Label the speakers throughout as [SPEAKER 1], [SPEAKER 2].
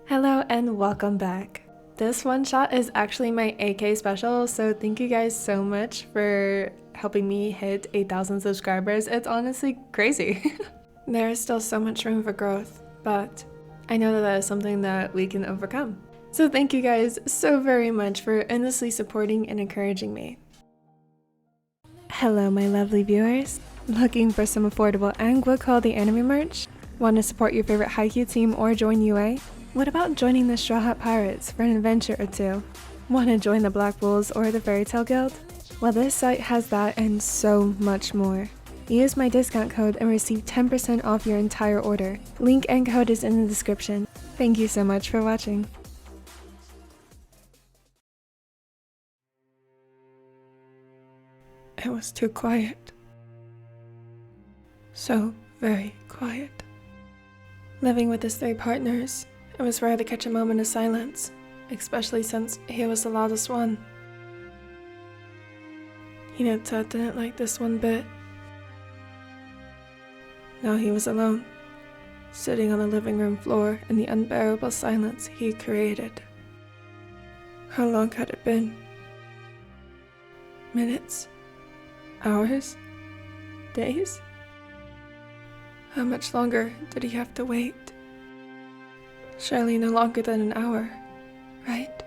[SPEAKER 1] Hello and welcome back. This one shot is actually my AK special, so thank you guys so much for helping me hit 8,000 subscribers. It's honestly crazy. There is still so much room for growth, but I know that is something that we can overcome. So thank you guys so very much for endlessly supporting and encouraging me. Hello my lovely viewers. Looking for some affordable and good quality anime merch? Want to support your favorite Haikyuu team or join UA? What about joining the Straw Hat Pirates for an adventure or two? Want to join the Black Bulls or the Fairy Tail Guild? Well, this site has that and so much more. Use my discount code and receive 10% off your entire order. Link and code is in the description. Thank you so much for watching. It was too quiet. So very quiet. Living with his 3 partners, it was rare to catch a moment of silence, especially since he was the loudest one. Hinata didn't like this one bit. Now he was alone, sitting on the living room floor in the unbearable silence he created. How long had it been? Minutes? Hours? Days? How much longer did he have to wait? Surely no longer than an hour, right?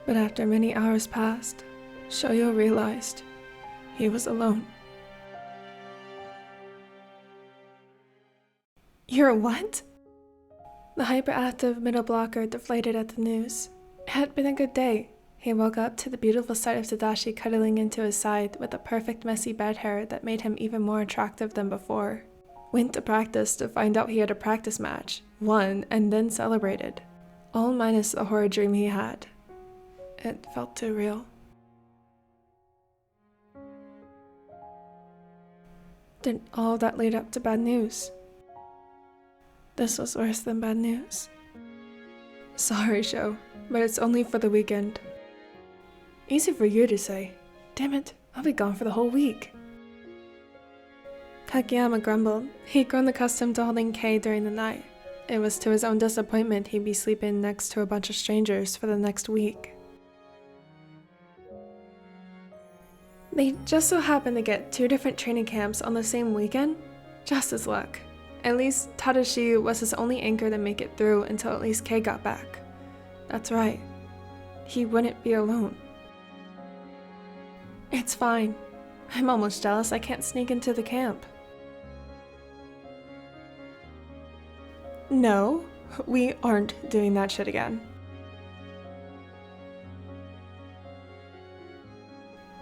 [SPEAKER 1] But after many hours passed, Shoyo realized he was alone. You're what? The hyperactive middle blocker deflated at the news. It had been a good day. He woke up to the beautiful sight of Tadashi cuddling into his side with the perfect messy bed hair that made him even more attractive than before. Went to practice to find out he had a practice match, won, and then celebrated. All minus the horror dream he had. It felt too real. Did all that lead up to bad news? This was worse than bad news. Sorry, Sho, but it's only for the weekend. Easy for you to say. Damn it, I'll be gone for the whole week. Kageyama grumbled. He'd grown accustomed to holding Kei during the night. It was to his own disappointment he'd be sleeping next to a bunch of strangers for the next week. They just so happened to get 2 different training camps on the same weekend. Just his luck. At least Tadashi was his only anchor to make it through until at least Kei got back. That's right. He wouldn't be alone. It's fine. I'm almost jealous I can't sneak into the camp. No, we aren't doing that shit again.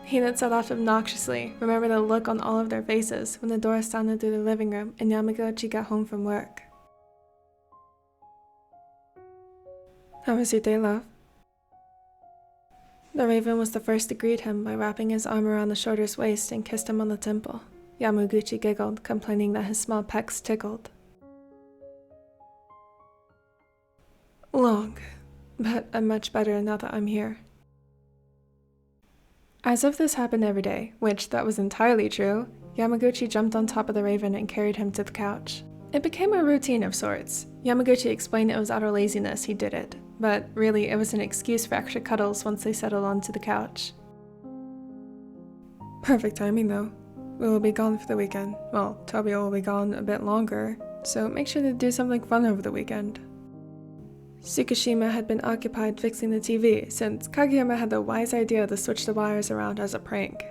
[SPEAKER 1] Hina set off obnoxiously, remember the look on all of their faces when the door sounded through the living room and Yamaguchi got home from work. How was your day, love? The Raven was the first to greet him by wrapping his arm around the shoulder's waist and kissed him on the temple. Yamaguchi giggled, complaining that his small pecs tickled. Long, but I'm much better now that I'm here. As if this happened every day, which that was entirely true, Yamaguchi jumped on top of the Raven and carried him to the couch. It became a routine of sorts. Yamaguchi explained it was out of laziness he did it, but really it was an excuse for extra cuddles once they settled onto the couch. Perfect timing though. We will be gone for the weekend. Well, Tobio will be gone a bit longer, so make sure to do something fun over the weekend. Tsukishima had been occupied fixing the TV since Kageyama had the wise idea to switch the wires around as a prank.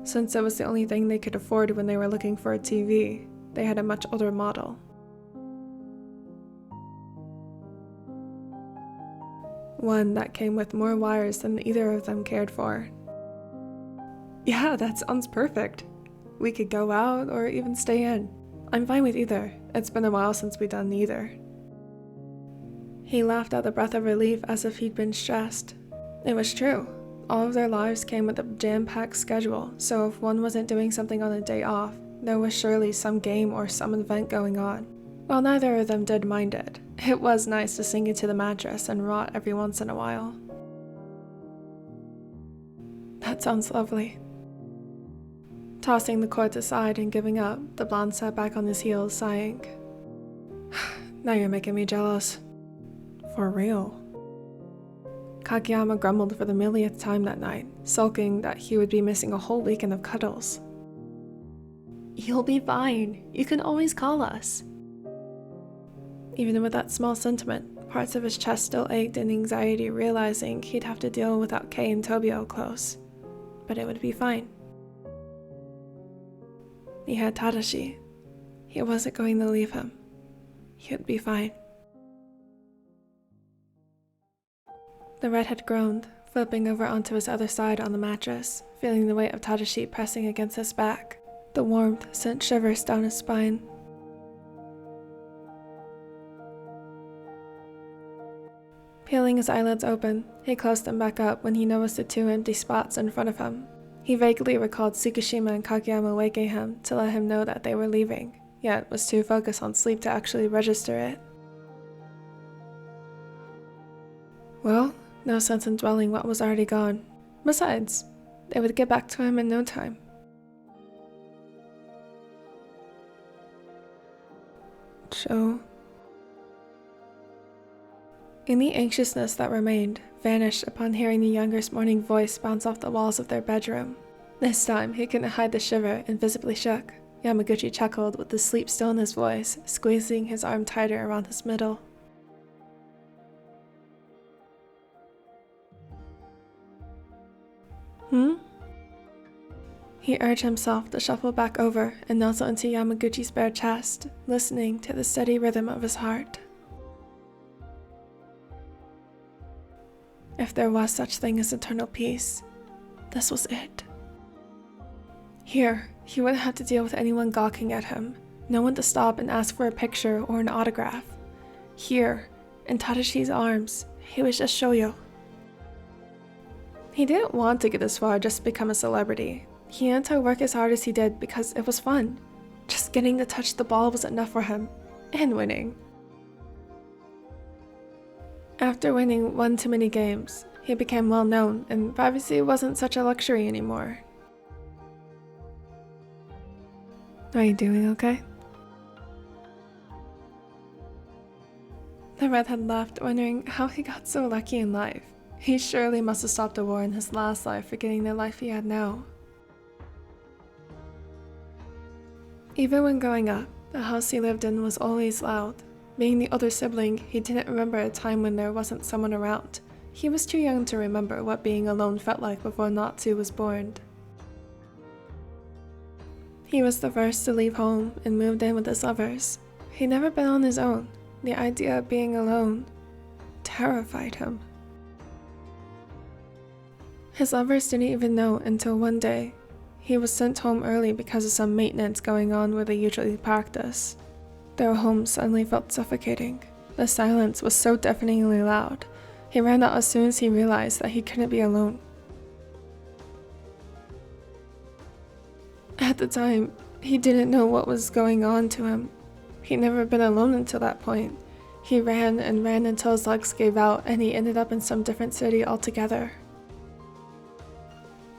[SPEAKER 1] Since it was the only thing they could afford when they were looking for a TV, they had a much older model. One that came with more wires than either of them cared for. Yeah, that sounds perfect. We could go out or even stay in. I'm fine with either. It's been a while since we've done neither. He laughed out a breath of relief as if he'd been stressed. It was true. All of their lives came with a jam-packed schedule, so if one wasn't doing something on a day off, there was surely some game or some event going on. While neither of them did mind it, it was nice to sink into the mattress and rot every once in a while. That sounds lovely. Tossing the cords aside and giving up, the blonde sat back on his heels, sighing. Now you're making me jealous. For real. Kageyama grumbled for the millionth time that night, sulking that he would be missing a whole weekend of cuddles. You'll be fine. You can always call us. Even with that small sentiment, parts of his chest still ached in anxiety, realizing he'd have to deal without Kei and Tobio close. But it would be fine. He had Tadashi. He wasn't going to leave him. He would be fine. The redhead groaned, flipping over onto his other side on the mattress, feeling the weight of Tadashi pressing against his back. The warmth sent shivers down his spine. Peeling his eyelids open, he closed them back up when he noticed the two empty spots in front of him. He vaguely recalled Tsukishima and Kageyama waking him to let him know that they were leaving, yet was too focused on sleep to actually register it. Well, no sense in dwelling what was already gone. Besides, they would get back to him in no time. So, any anxiousness that remained vanished upon hearing the younger's morning voice bounce off the walls of their bedroom. This time, he couldn't hide the shiver and visibly shook. Yamaguchi chuckled with the sleep still in his voice, squeezing his arm tighter around his middle. He urged himself to shuffle back over and nuzzle into Yamaguchi's bare chest, listening to the steady rhythm of his heart. If there was such thing as eternal peace, this was it. Here, he wouldn't have to deal with anyone gawking at him, no one to stop and ask for a picture or an autograph. Here, in Tadashi's arms, he was just Shoyo. He didn't want to get this far just to become a celebrity. He had to work as hard as he did because it was fun. Just getting to touch the ball was enough for him, and winning. After winning one too many games, he became well known, and privacy wasn't such a luxury anymore. Are you doing okay? The redhead laughed, wondering how he got so lucky in life. He surely must have stopped a war in his last life for getting the life he had now. Even when growing up, the house he lived in was always loud. Being the older sibling, he didn't remember a time when there wasn't someone around. He was too young to remember what being alone felt like before Natsu was born. He was the first to leave home and moved in with his lovers. He'd never been on his own. The idea of being alone terrified him. His lovers didn't even know until one day. He was sent home early because of some maintenance going on where they usually practice. Their home suddenly felt suffocating. The silence was so deafeningly loud. He ran out as soon as he realized that he couldn't be alone. At the time, he didn't know what was going on to him. He'd never been alone until that point. He ran and ran until his legs gave out and he ended up in some different city altogether.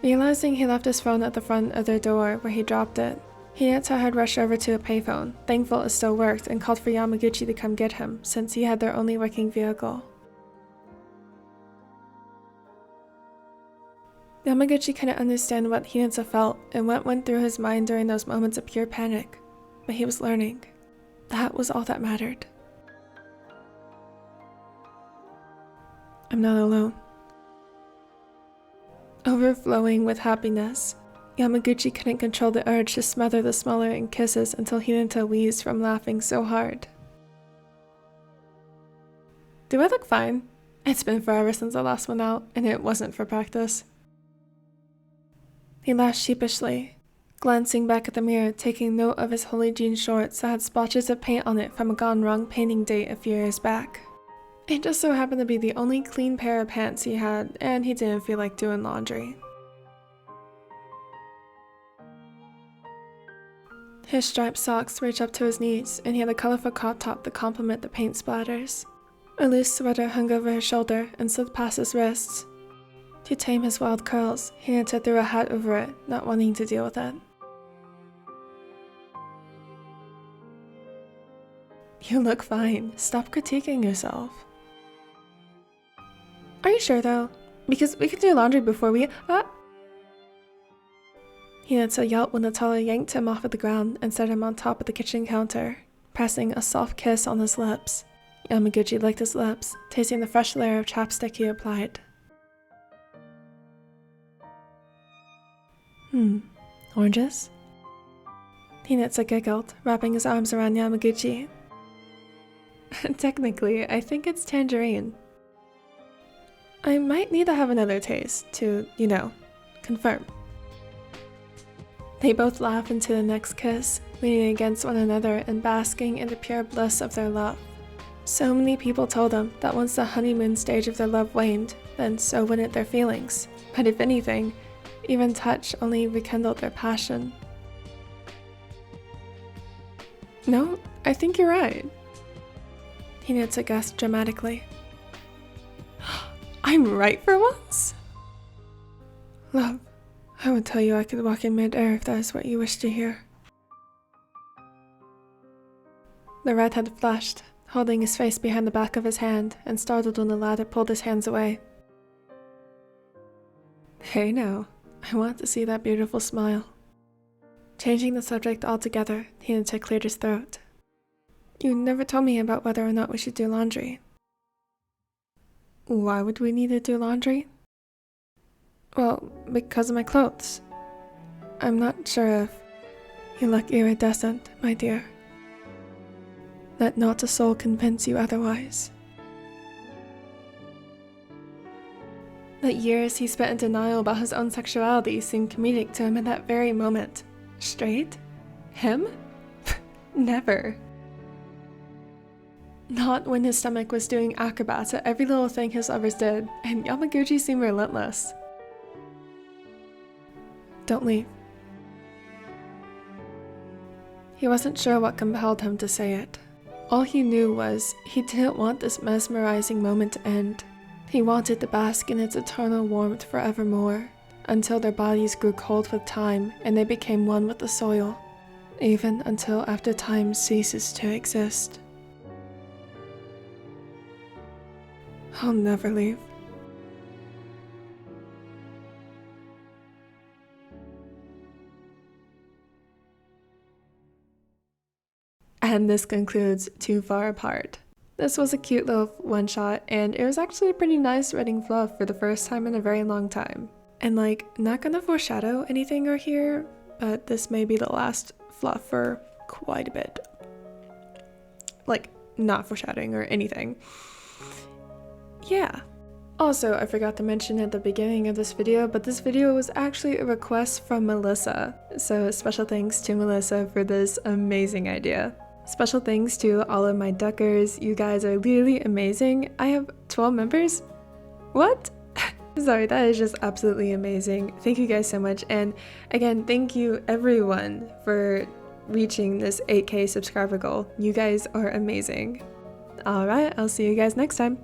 [SPEAKER 1] Realizing he left his phone at the front of their door where he dropped it, he and had rushed over to a payphone, thankful it still worked, and called for Yamaguchi to come get him, since he had their only working vehicle. Yamaguchi couldn't understand what Hinata felt and what went through his mind during those moments of pure panic, but he was learning. That was all that mattered. I'm not alone. Overflowing with happiness, Yamaguchi couldn't control the urge to smother the smaller in kisses until Hinata wheezed from laughing so hard. Do I look fine? It's been forever since I last went out, and it wasn't for practice. He laughed sheepishly, glancing back at the mirror, taking note of his holy jean shorts that had splotches of paint on it from a gone wrong painting date a few years back. It just so happened to be the only clean pair of pants he had, and he didn't feel like doing laundry. His striped socks reached up to his knees, and he had a colorful crop top to complement the paint splatters. A loose sweater hung over his shoulder and slid past his wrists. To tame his wild curls, Hinata threw a hat over it, not wanting to deal with it. You look fine. Stop critiquing yourself. you sure though? Because we could do laundry before we— Hinata yelped when the toddler yanked him off of the ground and set him on top of the kitchen counter, pressing a soft kiss on his lips. Yamaguchi licked his lips, tasting the fresh layer of chapstick he applied. Oranges? Hinata giggled, wrapping his arms around Yamaguchi. Technically, I think it's tangerine. I might need to have another taste to, confirm. They both laughed into the next kiss, leaning against one another and basking in the pure bliss of their love. So many people told them that once the honeymoon stage of their love waned, then so wouldn't their feelings. But if anything, even touch only rekindled their passion. No, I think you're right. Hinata guessed dramatically. I'm right for once? Love, I would tell you I could walk in mid-air if that is what you wish to hear. The redhead flushed, holding his face behind the back of his hand, and startled when the latter pulled his hands away. Hey now, I want to see that beautiful smile. Changing the subject altogether, Hinata cleared his throat. You never told me about whether or not we should do laundry. Why would we need to do laundry? Well, because of my clothes. I'm not sure if— You look iridescent, my dear. Let not a soul convince you otherwise. The years he spent in denial about his own sexuality seemed comedic to him at that very moment. Straight? Him? Never. Not when his stomach was doing acrobats at every little thing his lovers did, and Yamaguchi seemed relentless. Don't leave. He wasn't sure what compelled him to say it. All he knew was he didn't want this mesmerizing moment to end. He wanted to bask in its eternal warmth forevermore, until their bodies grew cold with time and they became one with the soil, even until after time ceases to exist. I'll never leave. And this concludes Too Far Apart. This was a cute little one-shot, and it was actually a pretty nice reading fluff for the first time in a very long time. And not gonna foreshadow anything or here, but this may be the last fluff for quite a bit. Not foreshadowing or anything. Yeah. Also, I forgot to mention at the beginning of this video, but this video was actually a request from Melissa. So special thanks to Melissa for this amazing idea. Special thanks to all of my duckers. You guys are literally amazing. I have 12 members? What? Sorry, that is just absolutely amazing. Thank you guys so much. And again, thank you everyone for reaching this 8K subscriber goal. You guys are amazing. Alright, I'll see you guys next time.